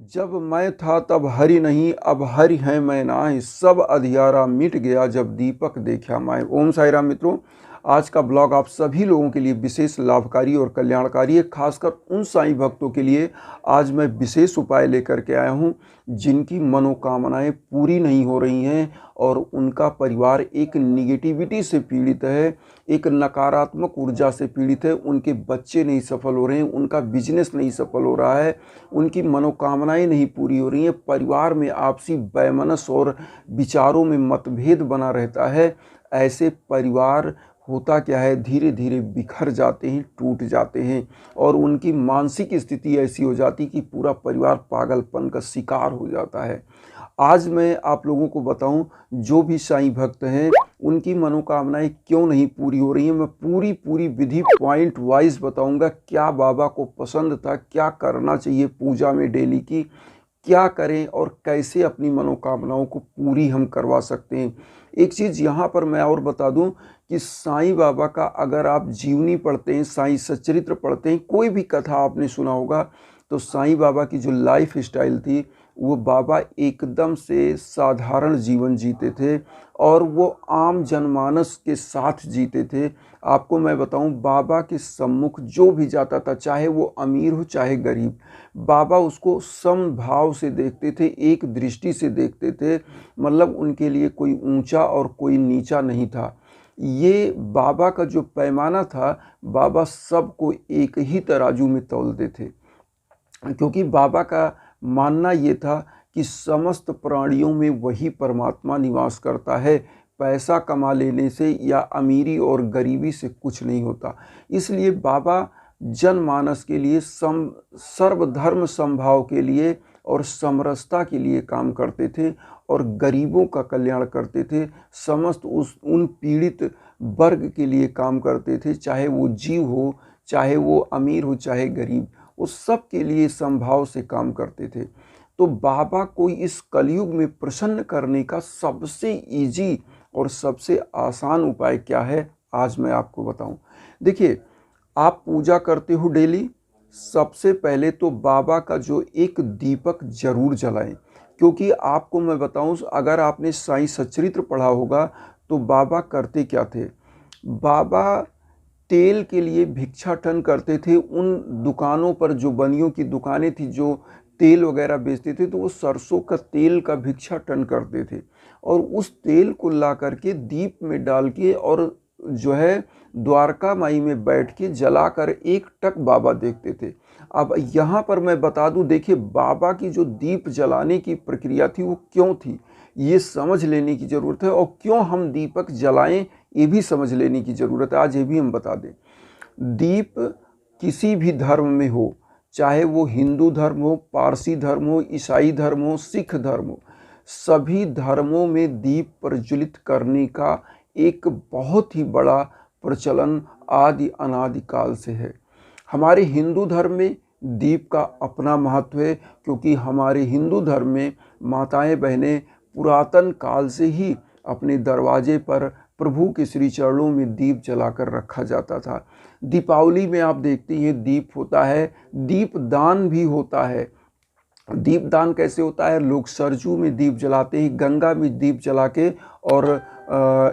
जब मैं था तब हरि नहीं, अब हरि है मैं नाहीं, सब अंधियारा मिट गया जब दीपक देखा माय। ओम साई राम मित्रों, आज का ब्लॉग आप सभी लोगों के लिए विशेष लाभकारी और कल्याणकारी है। खासकर उन साईं भक्तों के लिए आज मैं विशेष उपाय लेकर के आया हूं जिनकी मनोकामनाएं पूरी नहीं हो रही हैं और उनका परिवार एक निगेटिविटी से पीड़ित है, एक नकारात्मक ऊर्जा से पीड़ित है। उनके बच्चे नहीं सफल हो रहे हैं, उनका बिजनेस नहीं सफल हो रहा है, उनकी मनोकामनाएं नहीं पूरी हो रही हैं, परिवार में आपसी वैमनस्य और विचारों में मतभेद बना रहता है। ऐसे परिवार होता क्या है, धीरे धीरे बिखर जाते हैं, टूट जाते हैं और उनकी मानसिक स्थिति ऐसी हो जाती कि पूरा परिवार पागलपन का शिकार हो जाता है। आज मैं आप लोगों को बताऊं, जो भी साईं भक्त हैं उनकी मनोकामनाएं क्यों नहीं पूरी हो रही हैं। मैं पूरी विधि पॉइंट वाइज बताऊंगा। क्या बाबा को पसंद था, क्या करना चाहिए पूजा में डेली की, क्या करें और कैसे अपनी मनोकामनाओं को पूरी हम करवा सकते हैं। एक चीज़ यहाँ पर मैं और बता दूं कि साईं बाबा का अगर आप जीवनी पढ़ते हैं, साईं सच्चरित्र पढ़ते हैं, कोई भी कथा आपने सुना होगा, तो साईं बाबा की जो लाइफ स्टाइल थी, वो बाबा एकदम से साधारण जीवन जीते थे और वो आम जनमानस के साथ जीते थे। आपको मैं बताऊं, बाबा के सम्मुख जो भी जाता था, चाहे वो अमीर हो चाहे गरीब, बाबा उसको समभाव से देखते थे, एक दृष्टि से देखते थे। मतलब उनके लिए कोई ऊंचा और कोई नीचा नहीं था। ये बाबा का जो पैमाना था, बाबा सबको एक ही तराजू में तौलते थे, क्योंकि बाबा का मानना ये था कि समस्त प्राणियों में वही परमात्मा निवास करता है। पैसा कमा लेने से या अमीरी और गरीबी से कुछ नहीं होता। इसलिए बाबा जनमानस के लिए सर्वधर्म समभाव के लिए और समरसता के लिए काम करते थे और गरीबों का कल्याण करते थे। समस्त उन पीड़ित वर्ग के लिए काम करते थे, चाहे वो जीव हो, चाहे वो अमीर हो, चाहे गरीब, उस सब के लिए समभाव से काम करते थे। तो बाबा को इस कलयुग में प्रसन्न करने का सबसे इजी और सबसे आसान उपाय क्या है, आज मैं आपको बताऊं। देखिए, आप पूजा करते हो डेली, सबसे पहले तो बाबा का जो एक दीपक जरूर जलाएं। क्योंकि आपको मैं बताऊं, अगर आपने साईं सच्चरित्र पढ़ा होगा तो बाबा करते क्या थे। बाबा तेल के लिए भिक्षाटन करते थे। उन दुकानों पर, जो बनियों की दुकानें थी जो तेल वगैरह बेचते थे, तो वो सरसों का तेल का भिक्षाटन करते थे और उस तेल को ला करके दीप में डाल के और जो है द्वारका माई में बैठ के जलाकर एक टक बाबा देखते थे। अब यहाँ पर मैं बता दूं, देखिए बाबा की जो दीप जलाने की प्रक्रिया थी वो क्यों थी, ये समझ लेने की ज़रूरत है। और क्यों हम दीपक जलाएं, ये भी समझ लेने की ज़रूरत है। आज ये भी हम बता दें, दीप किसी भी धर्म में हो, चाहे वो हिंदू धर्म हो, पारसी धर्म हो, ईसाई धर्म हो, सिख धर्म हो, सभी धर्मों में दीप प्रज्वलित करने का एक बहुत ही बड़ा प्रचलन आदि अनादि काल से है। हमारे हिंदू धर्म में दीप का अपना महत्व है, क्योंकि हमारे हिंदू धर्म में माताएं बहनें पुरातन काल से ही अपने दरवाजे पर प्रभु के श्री चरणों में दीप जलाकर रखा जाता था। दीपावली में आप देखते हैं दीप होता है, दीप दान भी होता है। दीप दान कैसे होता है, लोग सरजू में दीप जलाते हैं, गंगा में दीप जला के और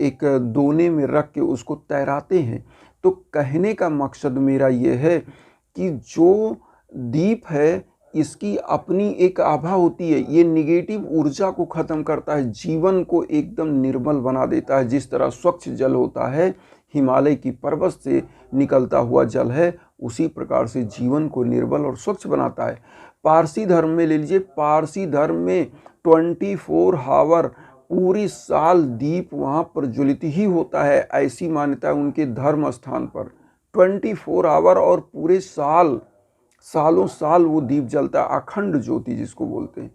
एक दोने में रख के उसको तैराते हैं। तो कहने का मकसद मेरा ये है कि जो दीप है, इसकी अपनी एक आभा होती है। ये निगेटिव ऊर्जा को ख़त्म करता है, जीवन को एकदम निर्मल बना देता है। जिस तरह स्वच्छ जल होता है, हिमालय की पर्वत से निकलता हुआ जल है, उसी प्रकार से जीवन को निर्मल और स्वच्छ बनाता है। पारसी धर्म में ले लीजिए, पारसी धर्म में 24 आवर पूरी साल दीप वहाँ प्रज्वलित ही होता है। ऐसी मान्यता है उनके धर्म स्थान पर, 24 आवर और पूरे साल, सालों साल वो दीप जलता है, अखंड ज्योति जिसको बोलते हैं।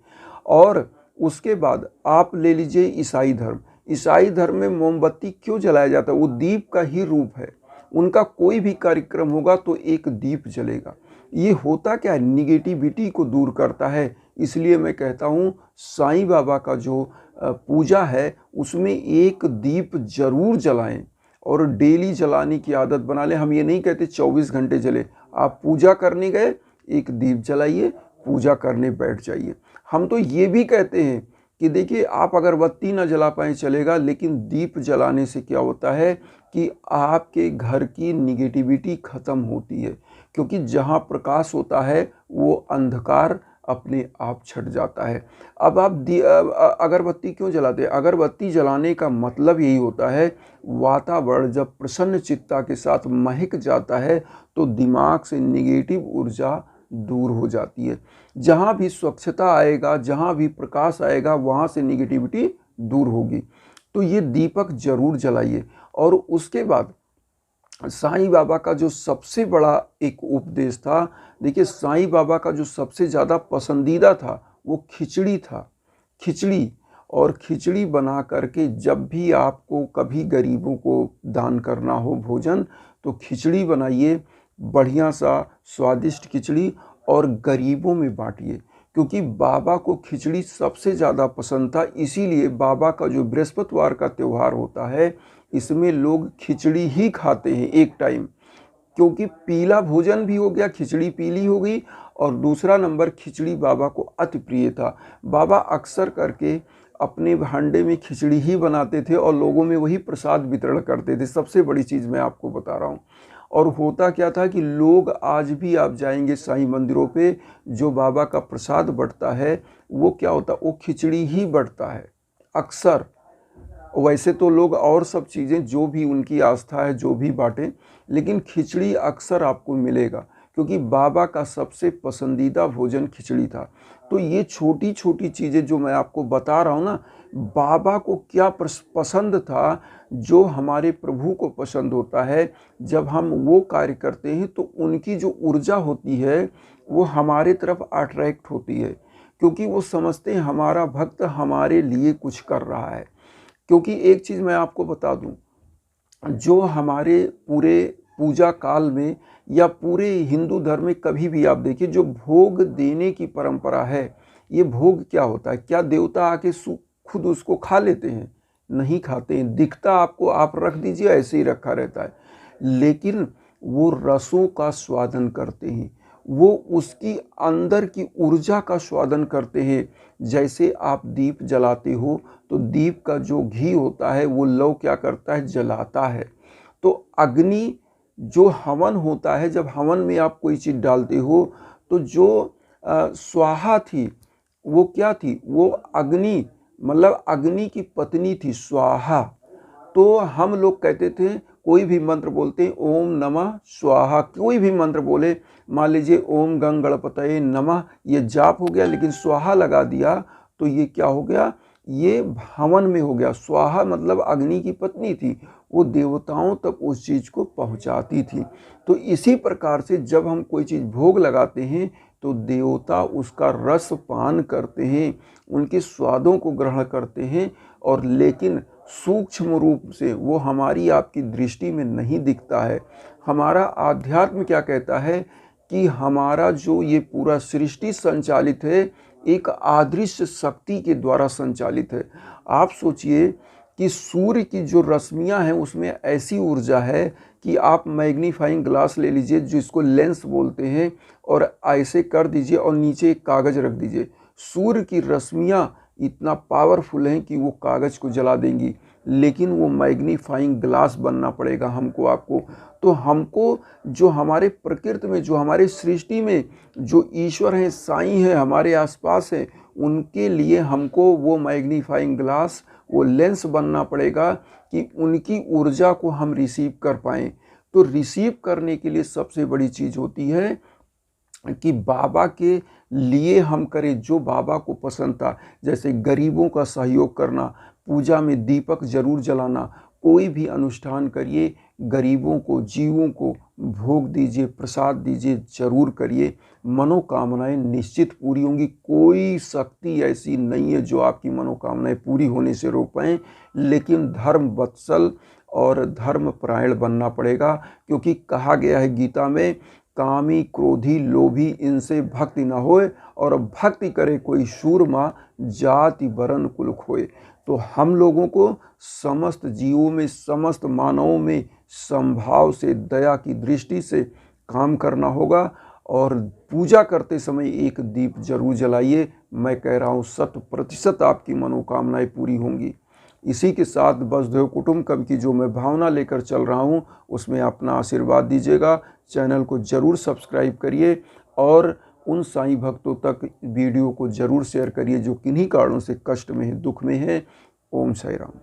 और उसके बाद आप ले लीजिए ईसाई धर्म। ईसाई धर्म में मोमबत्ती क्यों जलाया जाता है, वो दीप का ही रूप है। उनका कोई भी कार्यक्रम होगा तो एक दीप जलेगा। ये होता क्या है, निगेटिविटी को दूर करता है। इसलिए मैं कहता हूँ साईं बाबा का जो पूजा है उसमें एक दीप जरूर जलाएं और डेली जलाने की आदत बना लें। हम ये नहीं कहते 24 घंटे जले। आप पूजा करने गए, एक दीप जलाइए, पूजा करने बैठ जाइए। हम तो ये भी कहते हैं कि देखिए आप अगरबत्ती ना जला पाएँ चलेगा, लेकिन दीप जलाने से क्या होता है कि आपके घर की निगेटिविटी ख़त्म होती है, क्योंकि जहाँ प्रकाश होता है वो अंधकार अपने आप छट जाता है। अब आप अगरबत्ती क्यों जलाते हैं? अगरबत्ती जलाने का मतलब यही होता है, वातावरण जब प्रसन्न चित्ता के साथ महक जाता है तो दिमाग से निगेटिव ऊर्जा दूर हो जाती है। जहाँ भी स्वच्छता आएगा, जहाँ भी प्रकाश आएगा, वहाँ से निगेटिविटी दूर होगी। तो ये दीपक जरूर जलाइए। और उसके बाद साईं बाबा का जो सबसे बड़ा एक उपदेश था, देखिए साईं बाबा का जो सबसे ज़्यादा पसंदीदा था वो खिचड़ी था। खिचड़ी, और खिचड़ी बना करके जब भी आपको कभी गरीबों को दान करना हो भोजन, तो खिचड़ी बनाइए, बढ़िया सा स्वादिष्ट खिचड़ी, और गरीबों में बांटिए। क्योंकि बाबा को खिचड़ी सबसे ज़्यादा पसंद था, इसीलिए बाबा का जो बृहस्पतिवार का त्यौहार होता है इसमें लोग खिचड़ी ही खाते हैं एक टाइम, क्योंकि पीला भोजन भी हो गया, खिचड़ी पीली हो गई, और दूसरा नंबर खिचड़ी बाबा को अति प्रिय था। बाबा अक्सर करके अपने हांडे में खिचड़ी ही बनाते थे और लोगों में वही प्रसाद वितरण करते थे। सबसे बड़ी चीज़ मैं आपको बता रहा हूँ। और होता क्या था कि लोग आज भी आप जाएंगे साईं मंदिरों पे, जो बाबा का प्रसाद बंटता है वो क्या होता है, वो खिचड़ी ही बंटता है अक्सर। वैसे तो लोग और सब चीज़ें जो भी उनकी आस्था है जो भी बांटें, लेकिन खिचड़ी अक्सर आपको मिलेगा, क्योंकि बाबा का सबसे पसंदीदा भोजन खिचड़ी था। तो ये छोटी छोटी चीज़ें जो मैं आपको बता रहा हूँ ना, बाबा को क्या पसंद था, जो हमारे प्रभु को पसंद होता है, जब हम वो कार्य करते हैं तो उनकी जो ऊर्जा होती है वो हमारे तरफ अट्रैक्ट होती है, क्योंकि वो समझते हैं हमारा भक्त हमारे लिए कुछ कर रहा है। क्योंकि एक चीज़ मैं आपको बता दूं, जो हमारे पूरे पूजा काल में या पूरे हिंदू धर्म में कभी भी आप देखिए, जो भोग देने की परंपरा है, ये भोग क्या होता है? क्या देवता आके खुद उसको खा लेते हैं? नहीं खाते हैं। दिखता आपको, आप रख दीजिए ऐसे ही रखा रहता है, लेकिन वो रसों का स्वादन करते हैं, वो उसकी अंदर की ऊर्जा का स्वादन करते हैं। जैसे आप दीप जलाते हो तो दीप का जो घी होता है वो लौ क्या करता है, जलाता है। तो अग्नि जो हवन होता है, जब हवन में आप कोई चीज़ डालते हो तो जो स्वाहा थी वो क्या थी, वो अग्नि, मतलब अग्नि की पत्नी थी स्वाहा। तो हम लोग कहते थे, कोई भी मंत्र बोलते हैं ओम नमः स्वाहा, कोई भी मंत्र बोले, मान लीजिए ओम गंग गणपतये नमः, ये जाप हो गया, लेकिन स्वाहा लगा दिया तो ये क्या हो गया, ये हवन में हो गया। स्वाहा मतलब अग्नि की पत्नी थी, वो देवताओं तक उस चीज़ को पहुंचाती थी। तो इसी प्रकार से जब हम कोई चीज़ भोग लगाते हैं तो देवता उसका रस पान करते हैं, उनके स्वादों को ग्रहण करते हैं, और लेकिन सूक्ष्म रूप से वो हमारी आपकी दृष्टि में नहीं दिखता है। हमारा आध्यात्म क्या कहता है कि हमारा जो ये पूरा सृष्टि संचालित है एक अदृश्य शक्ति के द्वारा संचालित है। आप सोचिए कि सूर्य की जो रश्मियां हैं उसमें ऐसी ऊर्जा है कि आप मैग्नीफाइंग ग्लास ले लीजिए, जिसको लेंस बोलते हैं, और ऐसे कर दीजिए और नीचे एक कागज़ रख दीजिए। सूर्य की रश्मियां इतना पावरफुल हैं कि वो कागज़ को जला देंगी, लेकिन वो मैग्नीफाइंग ग्लास बनना पड़ेगा हमको, आपको। तो हमको जो हमारे प्रकृति में, जो हमारे सृष्टि में जो ईश्वर हैं, साईं हैं, हमारे आसपास हैं, उनके लिए हमको वो मैग्नीफाइंग ग्लास, वो लेंस बनना पड़ेगा कि उनकी ऊर्जा को हम रिसीव कर पाएँ। तो रिसीव करने के लिए सबसे बड़ी चीज़ होती है कि बाबा के लिए हम करें जो बाबा को पसंद था, जैसे गरीबों का सहयोग करना, पूजा में दीपक जरूर जलाना, कोई भी अनुष्ठान करिए, गरीबों को, जीवों को भोग दीजिए, प्रसाद दीजिए, जरूर करिए। मनोकामनाएं निश्चित पूरी होंगी। कोई शक्ति ऐसी नहीं है जो आपकी मनोकामनाएं पूरी होने से रोक पाएँ, लेकिन धर्म वत्सल और धर्म परायण बनना पड़ेगा, क्योंकि कहा गया है गीता में, कामी क्रोधी लोभी इनसे भक्ति न होए, और भक्ति करे कोई शूरमा, जाति वरण कुल खोए। तो हम लोगों को समस्त जीवों में, समस्त मानवों में समभाव से, दया की दृष्टि से काम करना होगा। और पूजा करते समय एक दीप जरूर जलाइए। मैं कह रहा हूँ 100% आपकी मनोकामनाएं पूरी होंगी। इसी के साथ वसुधैव कुटुंबकम की जो मैं भावना लेकर चल रहा हूँ उसमें अपना आशीर्वाद दीजिएगा। चैनल को जरूर सब्सक्राइब करिए और उन साईं भक्तों तक वीडियो को जरूर शेयर करिए जो किन्हीं कारणों से कष्ट में है, दुख में है। ओम साई राम।